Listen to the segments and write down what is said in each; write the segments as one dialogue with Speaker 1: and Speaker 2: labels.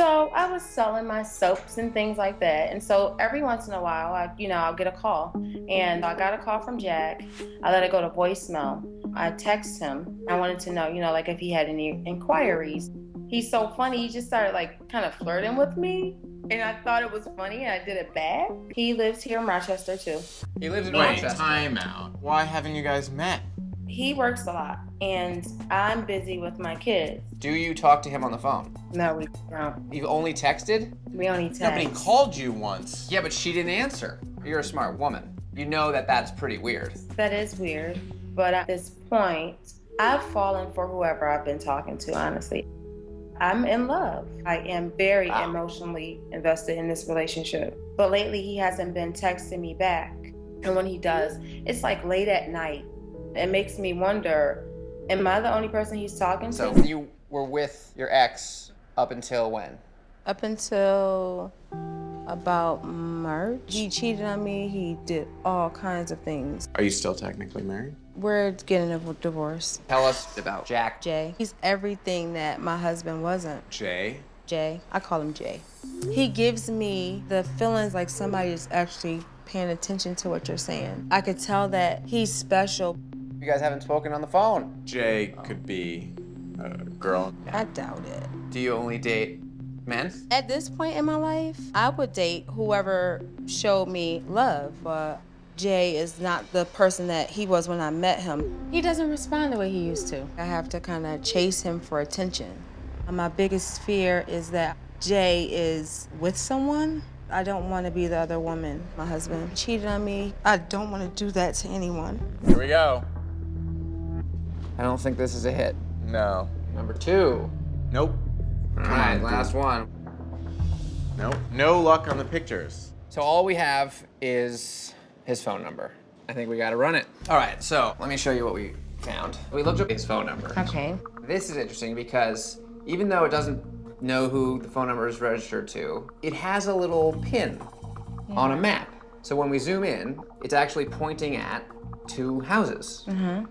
Speaker 1: So I was selling my soaps and things like that. And so every once in a while, I'll get a call. And I got a call from Jack. I let it go to voicemail. I text him. I wanted to know, like if he had any inquiries. He's so funny. He just started like kind of flirting with me. And I thought it was funny and I did it back. He lives here in Rochester too.
Speaker 2: He lives in
Speaker 3: Wait,
Speaker 2: Rochester.
Speaker 3: time out. Why haven't you guys met?
Speaker 1: He works a lot and I'm busy with my kids.
Speaker 2: Do you talk to him on the phone?
Speaker 1: No, we don't.
Speaker 2: You've only texted?
Speaker 1: We only text.
Speaker 3: No, but he called you once.
Speaker 2: Yeah, but she didn't answer. You're a smart woman. You know that that's pretty weird.
Speaker 1: That is weird. But at this point, I've fallen for whoever I've been talking to, honestly. I'm in love. I am very emotionally invested in this relationship. But lately, he hasn't been texting me back. And when he does, it's like late at night. It makes me wonder, am I the only person he's talking to?
Speaker 2: So you were with your ex up until when?
Speaker 4: Up until about March. He cheated on me. He did all kinds of things.
Speaker 3: Are you still technically married?
Speaker 4: We're getting a divorce.
Speaker 2: Tell us about Jack.
Speaker 4: Jay. He's everything that my husband wasn't.
Speaker 3: Jay?
Speaker 4: Jay. I call him Jay. He gives me the feelings like somebody is actually paying attention to what you're saying. I could tell that he's special.
Speaker 2: You guys haven't spoken on the phone.
Speaker 3: Jay could be a girl.
Speaker 4: I doubt it.
Speaker 2: Do you only date men?
Speaker 4: At this point in my life, I would date whoever showed me love, but Jay is not the person that he was when I met him. He doesn't respond the way he used to. I have to kind of chase him for attention. My biggest fear is that Jay is with someone. I don't want to be the other woman. My husband cheated on me. I don't want to do that to anyone.
Speaker 3: Here we go.
Speaker 2: I don't think this is a hit.
Speaker 3: No.
Speaker 2: Number 2.
Speaker 3: Nope.
Speaker 2: All right, last one.
Speaker 3: Nope. No luck on the pictures.
Speaker 2: So all we have is his phone number. I think we gotta run it. All right, so let me show you what we found. We looked up his phone number.
Speaker 4: Okay.
Speaker 2: This is interesting because even though it doesn't know who the phone number is registered to, it has a little pin on a map. So when we zoom in, it's actually pointing at 2 houses.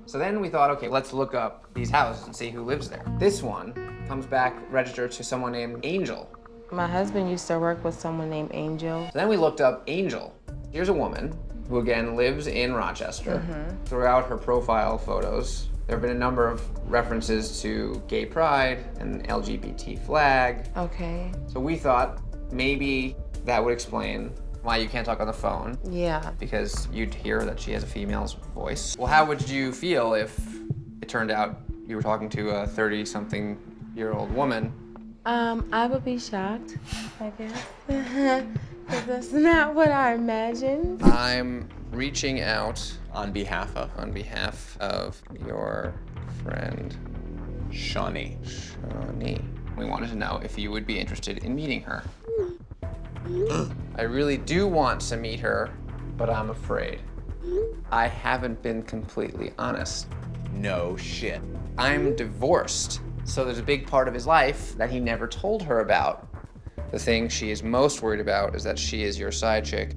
Speaker 2: So then we thought, okay, let's look up these houses and see who lives there. This one comes back registered to someone named Angel.
Speaker 4: My husband used to work with someone named Angel.
Speaker 2: So then we looked up Angel. Here's a woman who again lives in Rochester. Throughout her profile photos, there have been a number of references to gay pride and LGBT flag.
Speaker 4: Okay.
Speaker 2: So we thought maybe that would explain why you can't talk on the phone,
Speaker 4: Yeah.
Speaker 2: because you'd hear that she has a female's voice. Well, how would you feel if it turned out you were talking to a 30-something-year-old woman?
Speaker 4: I would be shocked, I guess. 'Cause that's not what I imagined.
Speaker 2: I'm reaching out
Speaker 3: On behalf of
Speaker 2: on behalf of your friend,
Speaker 3: Shawnee.
Speaker 2: Shawnee. We wanted to know if you would be interested in meeting her. I really do want to meet her, but I'm afraid. I haven't been completely honest.
Speaker 3: No shit.
Speaker 2: I'm divorced, so there's a big part of his life that he never told her about. The thing she is most worried about is that she is your side chick.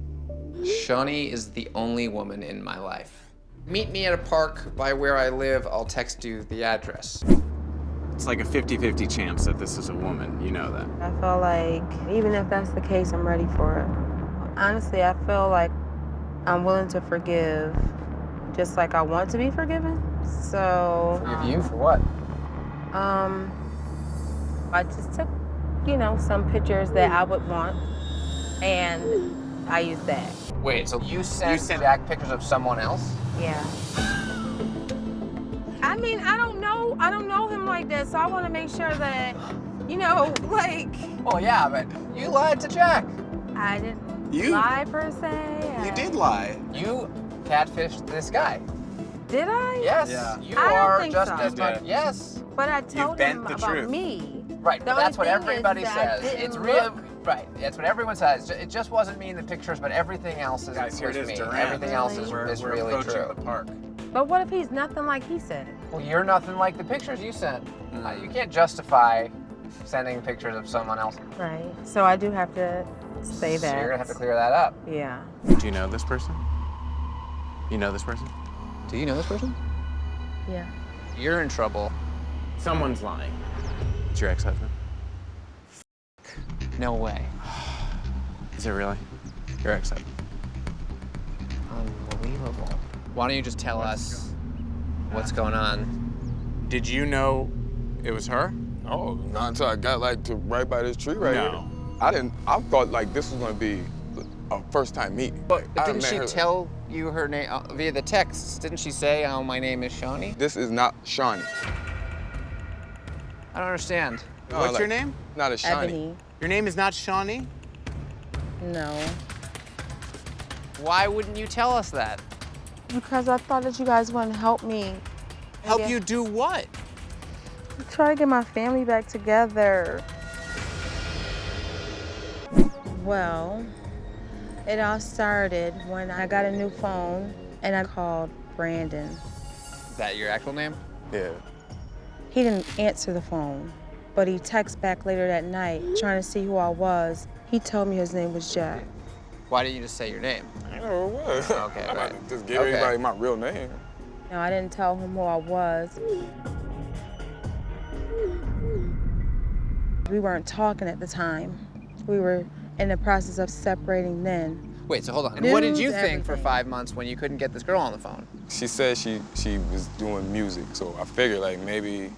Speaker 2: Shawnee is the only woman in my life. Meet me at a park by where I live. I'll text you the address.
Speaker 5: It's like a 50-50 chance that this is a woman. You know that.
Speaker 4: I feel like even if that's the case, I'm ready for it. Honestly, I feel like I'm willing to forgive just like I want to be forgiven. So,
Speaker 2: Forgive you for what?
Speaker 4: I just took, some pictures that I would want and I used that.
Speaker 2: Wait, so you sent Jack pictures of someone else?
Speaker 4: Yeah. I mean, I don't know him like that, so I want to make sure that,
Speaker 2: Oh yeah, but you lied to Jack.
Speaker 4: I didn't
Speaker 5: You-
Speaker 4: lie per se.
Speaker 5: You did lie.
Speaker 2: You catfished this guy.
Speaker 4: Did I?
Speaker 2: Yes.
Speaker 5: Yeah.
Speaker 2: You
Speaker 4: I don't
Speaker 2: are
Speaker 4: think
Speaker 2: just
Speaker 4: so.
Speaker 2: as much.
Speaker 5: did.
Speaker 2: Yes.
Speaker 4: But I told him
Speaker 5: bent the
Speaker 4: about
Speaker 5: truth.
Speaker 4: me.
Speaker 2: Right,
Speaker 4: The
Speaker 2: but that's what
Speaker 4: only thing is
Speaker 2: everybody
Speaker 4: that I
Speaker 2: says.
Speaker 4: didn't
Speaker 2: It's real.
Speaker 4: look-
Speaker 2: Right, that's what everyone says. It just wasn't me in the pictures, but everything else is
Speaker 5: Guys, here it
Speaker 2: was
Speaker 5: is,
Speaker 2: me.
Speaker 5: Durant.
Speaker 2: Everything else is
Speaker 5: We're
Speaker 2: really
Speaker 5: approaching
Speaker 2: true.
Speaker 5: the park.
Speaker 4: But what if he's nothing like he said?
Speaker 2: Well, you're nothing like the pictures you sent. You can't justify sending pictures of someone else.
Speaker 4: Right. So I do have to say
Speaker 2: So
Speaker 4: that.
Speaker 2: you're gonna have to clear that up.
Speaker 4: Yeah.
Speaker 3: Do you know this person? You know this person?
Speaker 2: Do you know this person?
Speaker 4: Yeah.
Speaker 2: You're in trouble.
Speaker 5: Someone's lying.
Speaker 3: It's your ex-husband?
Speaker 2: No way.
Speaker 3: Is it really? You're excited.
Speaker 2: Unbelievable. Why don't you just tell us what's going on?
Speaker 3: Did you know it was her?
Speaker 6: Oh, not until I got like to right by this tree right
Speaker 3: No.
Speaker 6: here. I thought like this was gonna be a first time meeting.
Speaker 2: But
Speaker 6: I
Speaker 2: didn't
Speaker 6: met
Speaker 2: she
Speaker 6: her-
Speaker 2: tell you her name via the text? Didn't she say, "Oh, my name is Shawnee"?
Speaker 6: This is not Shawnee.
Speaker 2: I don't understand.
Speaker 6: No,
Speaker 3: What's
Speaker 6: like,
Speaker 3: your name?
Speaker 6: Not a Shawnee.
Speaker 4: Ebony.
Speaker 3: Your name is not Shawnee?
Speaker 4: No.
Speaker 2: Why wouldn't you tell us that?
Speaker 4: Because I thought that you guys wouldn't help me.
Speaker 3: Help
Speaker 4: guess-
Speaker 3: you do what?
Speaker 4: Try to get my family back together. Well, it all started when I got a new phone and I called Brandon.
Speaker 2: Is that your actual name?
Speaker 6: Yeah.
Speaker 4: He didn't answer the phone, but he texted back later that night trying to see who I was. He told me his name was Jack.
Speaker 2: Why didn't you just say your name?
Speaker 6: I know what.
Speaker 2: Okay,
Speaker 6: I'm
Speaker 2: right.
Speaker 6: about to just give
Speaker 2: Okay.
Speaker 6: everybody my real name.
Speaker 4: No, I didn't tell him who I was. We weren't talking at the time. We were in the process of separating then.
Speaker 2: Wait, so hold on. And what did you
Speaker 4: News,
Speaker 2: think for
Speaker 4: everything.
Speaker 2: 5 months when you couldn't get this girl on the phone?
Speaker 6: She said she was doing music, so I figured like maybe,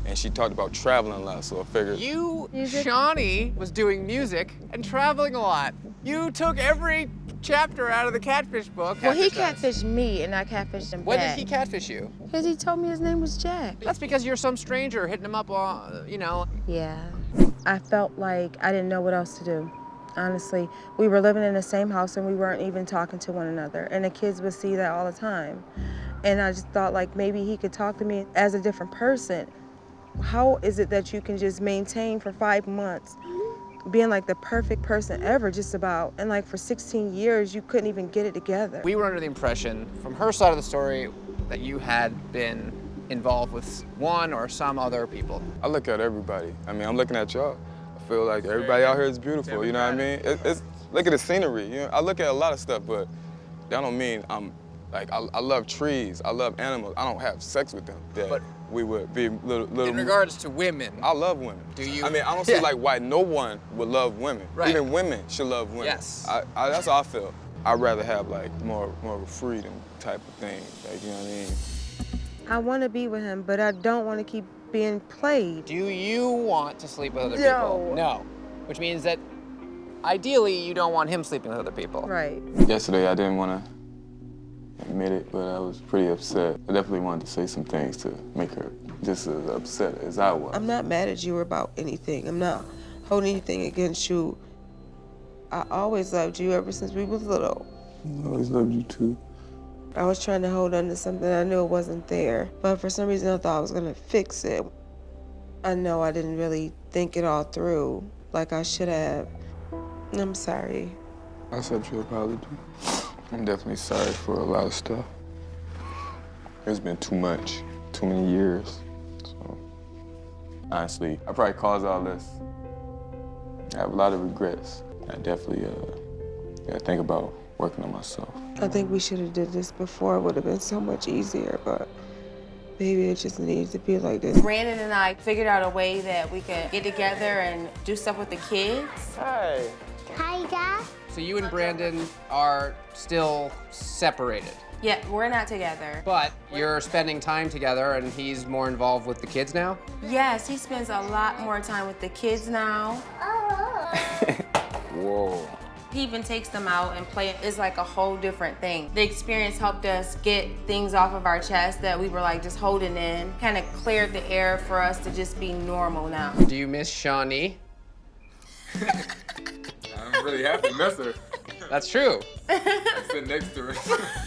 Speaker 6: and she talked about traveling a lot, so I figured.
Speaker 2: You,
Speaker 4: Music?
Speaker 2: Shawnee, was doing music and traveling a lot. You took every chapter out of the Catfish book.
Speaker 4: Well, he
Speaker 2: Catfish does.
Speaker 4: catfished me and I catfished him
Speaker 2: When
Speaker 4: back.
Speaker 2: did he catfish you?
Speaker 4: Because he told me his name was Jack.
Speaker 2: That's because you're some stranger hitting him up on, you know.
Speaker 4: Yeah. I felt like I didn't know what else to do. Honestly, we were living in the same house and we weren't even talking to one another. And the kids would see that all the time. And I just thought like maybe he could talk to me as a different person. How is it that you can just maintain for 5 months being like the perfect person ever, just about, and like for 16 years you couldn't even get it together?
Speaker 2: We were under the impression, from her side of the story, that you had been involved with one or some other people.
Speaker 6: I look at everybody. I mean, I'm looking at y'all. I feel like everybody out here is beautiful, you know what I mean? Look at the scenery, you know? I look at a lot of stuff, but that don't mean I'm, like, I love trees, I love animals. I don't have sex with them. That
Speaker 2: But-
Speaker 6: we would be little.
Speaker 2: In regards to women,
Speaker 6: I love women.
Speaker 2: Do you?
Speaker 6: I mean, I don't
Speaker 2: Yeah.
Speaker 6: see like why no one would love women.
Speaker 2: Right.
Speaker 6: Even women should love women.
Speaker 2: Yes.
Speaker 6: That's how I feel. I'd rather have like more of a freedom type of thing. Like, you know what I mean?
Speaker 4: I want to be with him, but I don't want to keep being played.
Speaker 2: do you want to sleep with other
Speaker 4: No.
Speaker 2: people? No. Which means that ideally you don't want him sleeping with other people.
Speaker 4: Right.
Speaker 6: Yesterday, I didn't want to admit it, but I was pretty upset. I definitely wanted to say some things to make her just as upset as I was.
Speaker 7: I'm not mad at you about anything. I'm not holding anything against you. I always loved you ever since we was little.
Speaker 6: I always loved you too.
Speaker 7: I was trying to hold on to something I knew it wasn't there, but for some reason I thought I was gonna fix it. I know I didn't really think it all through like I should have. I'm sorry.
Speaker 6: I accept your apology. I'm definitely sorry for a lot of stuff. It's been too much, too many years. So, honestly, I probably caused all this. I have a lot of regrets. I definitely gotta think about working on myself.
Speaker 7: I think we should have did this before. It would have been so much easier, but maybe it just needs to be like this.
Speaker 1: Brandon and I figured out a way that we could get together and do stuff with the kids.
Speaker 6: Hey.
Speaker 8: Hi, Dad.
Speaker 2: So you and Brandon are still separated,
Speaker 1: Yeah, we're not together.
Speaker 2: but you're spending time together and he's more involved with the kids now?
Speaker 1: Yes, he spends a lot more time with the kids now.
Speaker 6: Whoa.
Speaker 1: He even takes them out and play. It's like a whole different thing. The experience helped us get things off of our chest that we were like just holding in. Kind of cleared the air for us to just be normal now.
Speaker 2: Do you miss Shawnee?
Speaker 6: I'm really happy to miss her.
Speaker 2: That's true.
Speaker 6: I sit next to her.